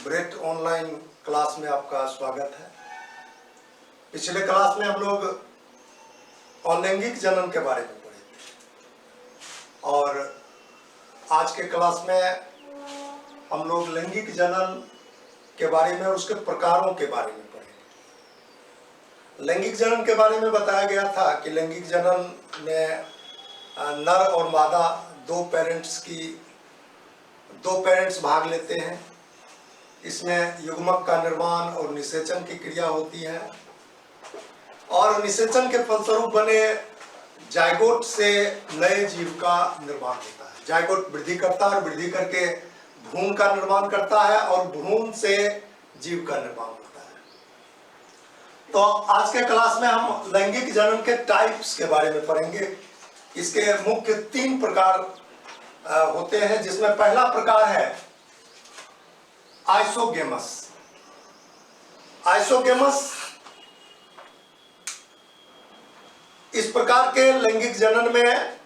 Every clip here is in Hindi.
ब्रेट ऑनलाइन क्लास में आपका स्वागत है। पिछले क्लास में हम लोग अलैंगिक जनन के बारे में पढ़े थे और आज के क्लास में हम लोग लैंगिक जनन के बारे में और उसके प्रकारों के बारे में पढ़ेंगे। लैंगिक जनन के बारे में बताया गया था कि लैंगिक जनन में नर और मादा दो पेरेंट्स भाग लेते हैं। इसमें युग्मक का निर्माण और निषेचन की क्रिया होती है और निषेचन के फलस्वरूप बने जायगोट से नए जीव का निर्माण होता है। जायगोट वृद्धि करता है और वृद्धि करके भ्रूण का निर्माण करता है और भ्रूण से जीव का निर्माण होता है। तो आज के क्लास में हम लैंगिक जनन के टाइप्स के बारे में पढ़ेंगे। इसके मुख्य 3 प्रकार होते हैं, जिसमें पहला प्रकार है आइसोगेमस। आइसोगेमस इस प्रकार के लैंगिक जनन में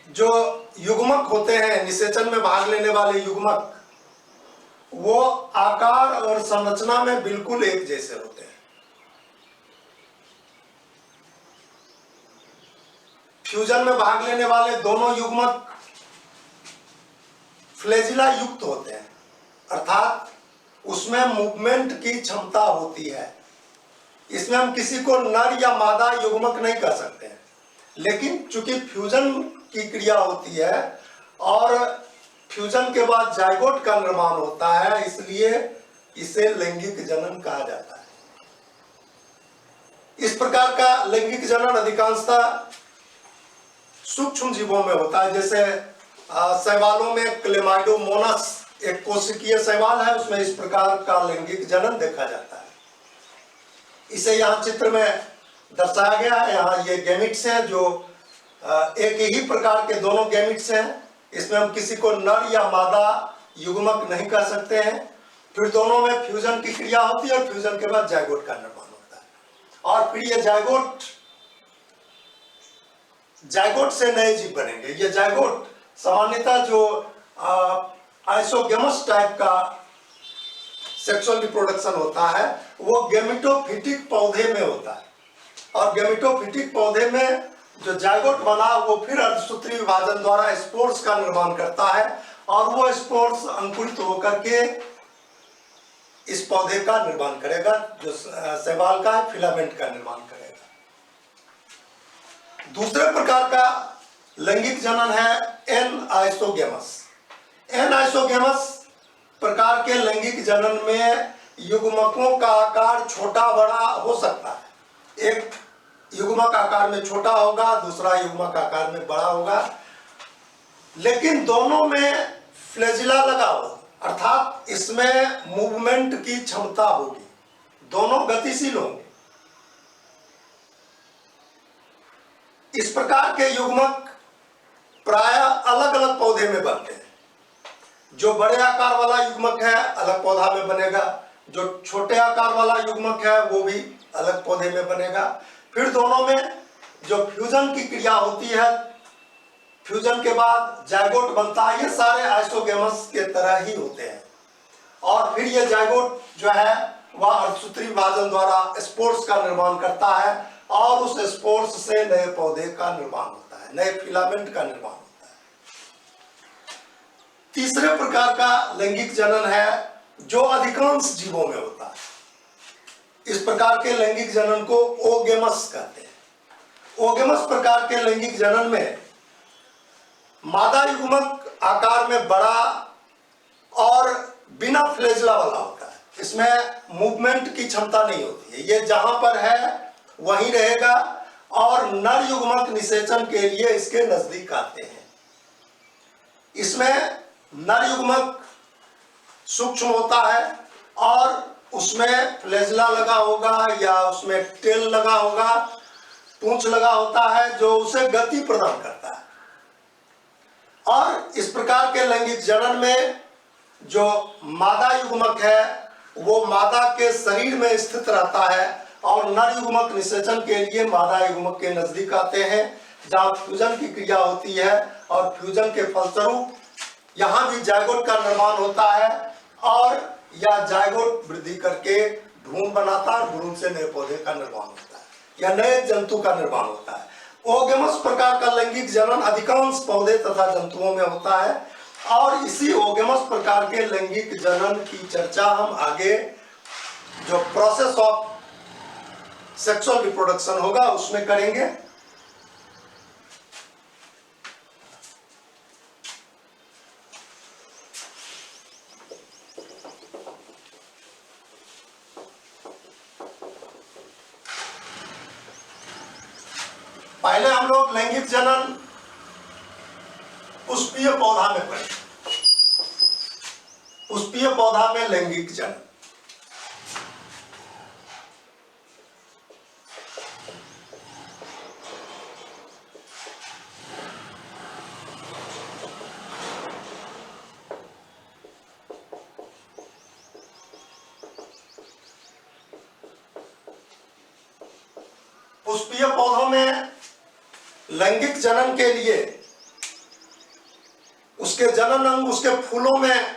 जो युग्मक होते हैं, निषेचन में भाग लेने वाले युग्मक, वो आकार और संरचना में बिल्कुल एक जैसे होते हैं। फ्यूजन में भाग लेने वाले दोनों युग्मक फ्लैजिला युक्त होते हैं, अर्थात उसमें मूवमेंट की क्षमता होती है। इसमें हम किसी को नर या मादा युग्मक नहीं कह सकते हैं, लेकिन चूंकि फ्यूजन की क्रिया होती है और फ्यूजन के बाद जायगोट का निर्माण होता है, इसलिए इसे लैंगिक जनन कहा जाता है। इस प्रकार का लैंगिक जनन अधिकांशतः सूक्ष्म जीवों में होता है। जैसे शैवालों में क्लेमाइडोमोनास एक कोशिकीय शैवाल है, उसमें इस प्रकार का लैंगिक जनन देखा जाता है। इसे यहाँ चित्र में दर्शाया गया है। यहाँ ये गैमिट्स हैं जो एक ही प्रकार के दोनों गैमिट्स हैं। इसमें हम किसी को नर या मादा युग्मक नहीं कर सकते हैं। फिर दोनों में फ्यूजन की क्रिया होती है और फ्यूजन के बाद जायगोट का निर्माण होता है और फिर ये जायगोट से नए जीव बनेंगे। ये जायगोट सामान्यतः जो आइसोगेमस टाइप का सेक्सुअल रिप्रोडक्शन होता है वो गैमेटोफिटिक पौधे में होता है और गैमेटोफिटिक पौधे में जो जायगोट बना वो फिर अर्धसूत्री विभाजन द्वारा स्पोर्स का निर्माण करता है और वो स्पोर्स अंकुरित होकर के इस पौधे का निर्माण करेगा, जो शैवाल का फिलामेंट का निर्माण करेगा। दूसरे प्रकार का लैंगिक जनन है एन आइसोगेमस। एन आइसोगेमस प्रकार के लैंगिक जनन में युग्मकों का आकार छोटा बड़ा हो सकता है। एक युग्मक आकार में छोटा होगा, दूसरा युग्मक आकार में बड़ा होगा, लेकिन दोनों में फ्लैजिला लगा होगा, अर्थात इसमें मूवमेंट की क्षमता होगी, दोनों गतिशील होंगे। इस प्रकार के युग्मक प्रायः अलग अलग पौधे में बनते हैं। जो बड़े आकार वाला युग्मक है अलग पौधा में बनेगा, जो छोटे आकार वाला युग्मक है वो भी अलग पौधे में बनेगा। फिर दोनों में जो फ्यूजन की क्रिया होती है, फ्यूजन के बाद जायगोट बनता है, ये सारे आइसोगेमस के तरह ही होते हैं और फिर ये जायगोट जो है वह अर्धसूत्री विभाजन द्वारा स्पोर्स का निर्माण करता है और उस स्पोर्स से नए पौधे का निर्माण होता है, नए फिलामेंट का निर्माण होता है। तीसरे प्रकार का लैंगिक जनन है जो अधिकांश जीवों में होता है। इस प्रकार के लैंगिक जनन को ओगेमस कहते हैं। ओगेमस प्रकार के लैंगिक जनन में मादा युग्मक आकार में बड़ा और बिना फ्लैजिला वाला होता है। इसमें मूवमेंट की क्षमता नहीं होती है, ये जहां पर है वहीं रहेगा और नर युग्मक निषेचन के लिए इसके नजदीक आते हैं। इसमें नर युग्मक सूक्ष्म होता है और उसमें फ्लैजिला लगा होगा या उसमें टेल लगा होगा, पूंछ लगा होता है जो उसे गति प्रदान करता है। और इस प्रकार के लैंगिक जनन में जो मादा युग्मक है वो मादा के शरीर में स्थित रहता है और नर युग्मक निषेचन के लिए मादा युग्मक के नजदीक आते हैं, जहां फ्यूजन की क्रिया होती है और फ्यूजन के फलस्वरूप यहाँ भी जायगोट का निर्माण होता है और यह जायगोट वृद्धि करके भ्रूण बनाता है, भ्रूण से नए पौधे का निर्माण होता है या नए जंतु का निर्माण होता है। ओगेमस प्रकार का लैंगिक जनन अधिकांश पौधे तथा जंतुओं में होता है और इसी ओगेमस प्रकार के लैंगिक जनन की चर्चा हम आगे जो प्रोसेस ऑफ सेक्सुअल रिप्रोडक्शन होगा उसमें करेंगे। पहले हम लोग लैंगिक जनन पुष्पीय पौधा में पढ़े। पुष्पीय पौधा में लैंगिक जनन, पुष्पीय पौधों में लैंगिक जनन के लिए उसके जनन अंग उसके फूलों में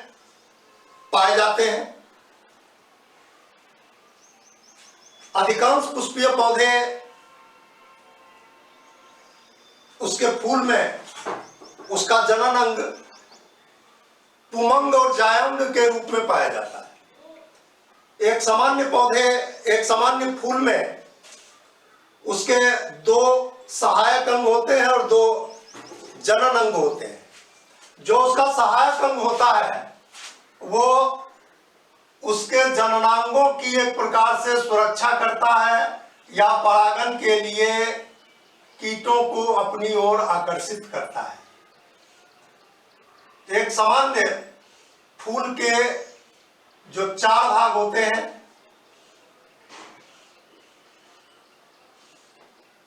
पाए जाते हैं। अधिकांश पुष्पीय पौधे उसके फूल में उसका जनन अंग पुमंग और जायंग के रूप में पाया जाता है। एक सामान्य फूल में उसके दो सहायक अंग होते हैं और दो जनन अंग होते हैं। जो उसका सहायक अंग होता है वो उसके जननांगों की एक प्रकार से सुरक्षा करता है या परागन के लिए कीटों को अपनी ओर आकर्षित करता है। एक सामान्य फूल के जो 4 भाग होते हैं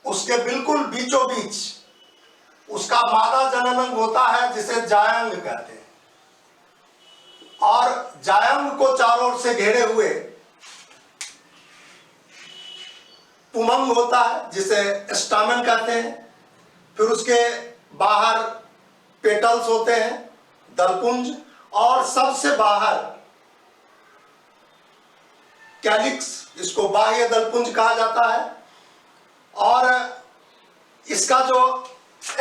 उसके बिल्कुल बीचों बीच उसका मादा जननांग होता है जिसे जायंग कहते हैं और जायंग को चारों ओर से घेरे हुए पुमंग होता है जिसे स्टामेन कहते हैं। फिर उसके बाहर पेटल्स होते हैं, दलपुंज, और सबसे बाहर कैलिक्स, इसको बाह्य दलपुंज कहा जाता है। और इसका जो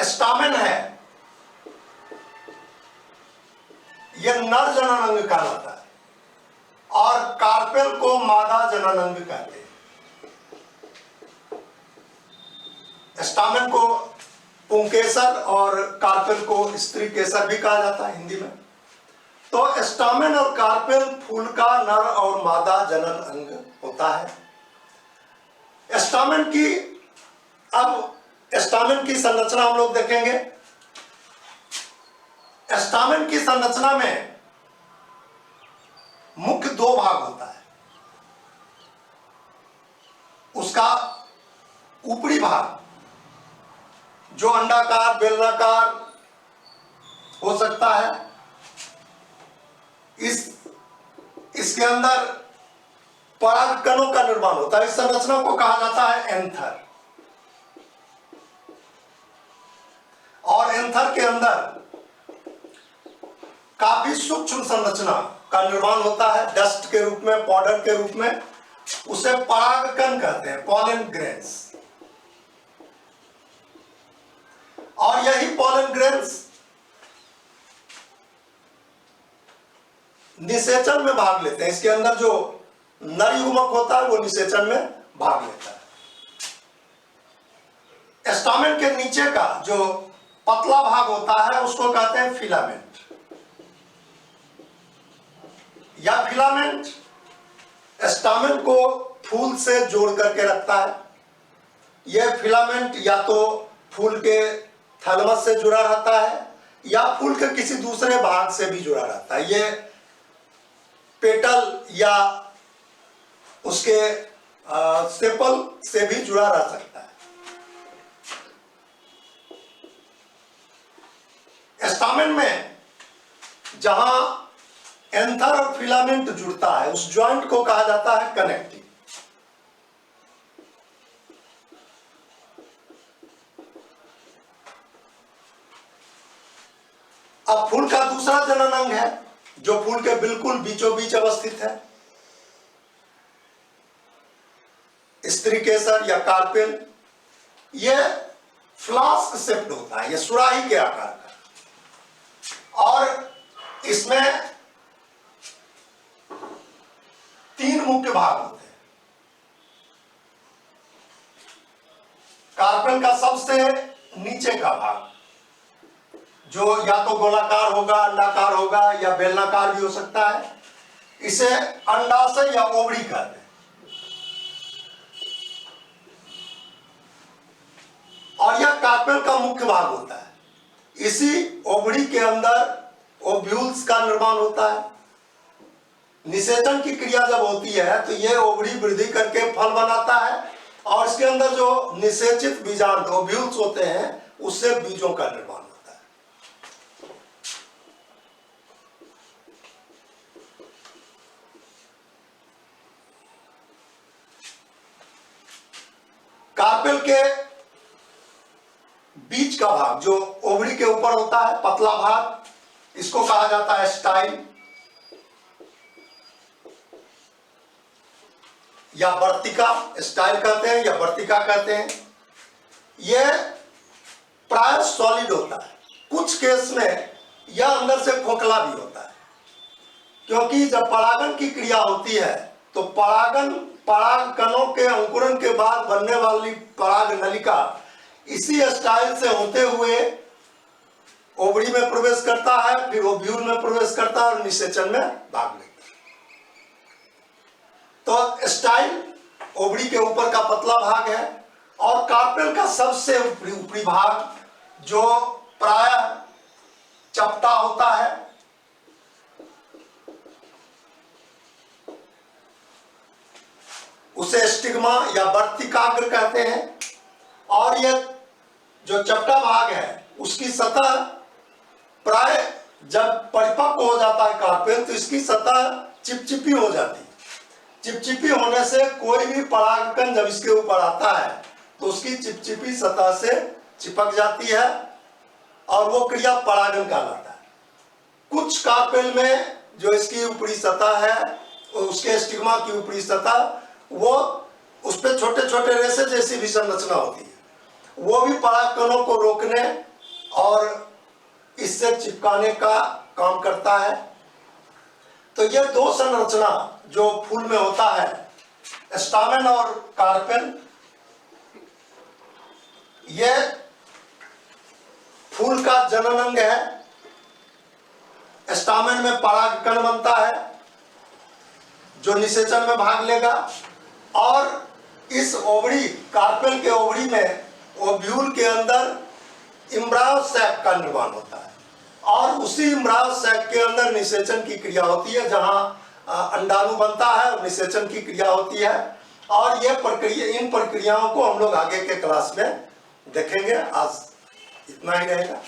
स्टामेन है यह नर जननांग कहलाता है और कार्पेल को मादा जननांग कहते हैं। स्टामेन को पुंकेसर और कार्पेल को स्त्री केसर भी कहा जाता है हिंदी में। तो स्टामेन और कार्पेल फूल का नर और मादा जनन अंग होता है। स्टामेन की संरचना हम लोग देखेंगे। स्टामेन की संरचना में मुख्य 2 भाग होता है। उसका ऊपरी भाग जो अंडाकार बेलनाकार हो सकता है, इसके अंदर परागकणों का निर्माण होता है। इस संरचना को कहा जाता है एंथर। और एंथर के अंदर काफी सूक्ष्म संरचना का निर्माण होता है डस्ट के रूप में, पाउडर के रूप में। उसे परागकण कहते हैं, पॉलन ग्रेन्स। और यही पॉलन ग्रेन्स निषेचन में भाग लेते हैं। इसके अंदर जो नर युग्मक होता है वो निषेचन में भाग लेता है। स्टामेन के नीचे का जो पतला भाग होता है उसको कहते हैं फिलामेंट। या फिलामेंट स्टामेन को फूल से जोड़ करके रखता है। यह फिलामेंट या तो फूल के थैलमस से जुड़ा रहता है या फूल के किसी दूसरे भाग से भी जुड़ा रहता है। यह पेटल या उसके सेपल से भी जुड़ा रह सकता है। स्टामेन में जहां एंथर और फिलामेंट जुड़ता है उस जॉइंट को कहा जाता है कनेक्टिव। अब फूल का दूसरा जनन अंग है जो फूल के बिल्कुल बीचों बीच अवस्थित है, स्त्री केसर या कार्पेल। यह फ्लास्क शेप्ड होता है, यह सुराही के आकार का, और इसमें 3 मुख्य भाग होते हैं। कार्पेल का सबसे नीचे का भाग जो या तो गोलाकार होगा, अंडाकार होगा या बेलनाकार भी हो सकता है, इसे अंडाशय या ओवरी कहते हैं। और यह कार्पेल का मुख्य भाग होता है। इसी ओवरी के अंदर ओव्यूल्स का निर्माण होता है। निषेचन की क्रिया जब होती है तो यह ओवरी वृद्धि करके फल बनाता है, और इसके अंदर जो निषेचित बीजांड ओव्यूल्स होते हैं उससे बीजों का निर्माण होता है। कार्पेल के बीच का भाग जो ओवरी के ऊपर होता है, पतला भाग, इसको कहा जाता है स्टाइल या वर्तिका। स्टाइल कहते हैं या वर्तिका कहते हैं। यह प्राय सॉलिड होता है, कुछ केस में यह अंदर से खोखला भी होता है, क्योंकि जब परागन की क्रिया होती है तो पराग कणों के अंकुरन के बाद बनने वाली पराग नलिका इसी स्टाइल से होते हुए ओवरी में प्रवेश करता है, फिर ओव्यूल में प्रवेश करता है और निषेचन में भाग लेता है। तो स्टाइल ओवरी के ऊपर का पतला भाग है, और कार्पेल का सबसे ऊपरी भाग जो प्राय चपटा होता है, उसे स्टिग्मा या वर्तिकाग्र कहते हैं। और यह जो चपटा भाग है उसकी सतह प्राय जब परिपक्व हो जाता है कार्पेल तो इसकी सतह चिपचिपी हो जाती है। चिपचिपी होने से कोई भी परागकण जब इसके ऊपर आता है तो उसकी चिपचिपी सतह से चिपक जाती है, और वो क्रिया परागन कहलाता है। कुछ कार्पेल में जो इसकी ऊपरी सतह है, उसके स्टिग्मा की ऊपरी सतह, वो उस पर छोटे छोटे रेशे जैसी भी संरचना होती है, वो भी परागकणों को रोकने और इससे चिपकाने का काम करता है। तो ये 2 संरचना जो फूल में होता है, स्टामेन और कार्पेल, ये फूल का जनन अंग है। स्टामेन में परागकण बनता है जो निषेचन में भाग लेगा, और इस ओवरी कार्पेल के ओवरी में ओव्यूल के अंदर इम्ब्रायो सैक का निर्माण होता है, और उसी इम्ब्रायो सैक के अंदर निषेचन की क्रिया होती है, जहां अंडाणु बनता है और निषेचन की क्रिया होती है। और ये प्रक्रिया, इन प्रक्रियाओं को हम लोग आगे के क्लास में देखेंगे। आज इतना ही रहेगा।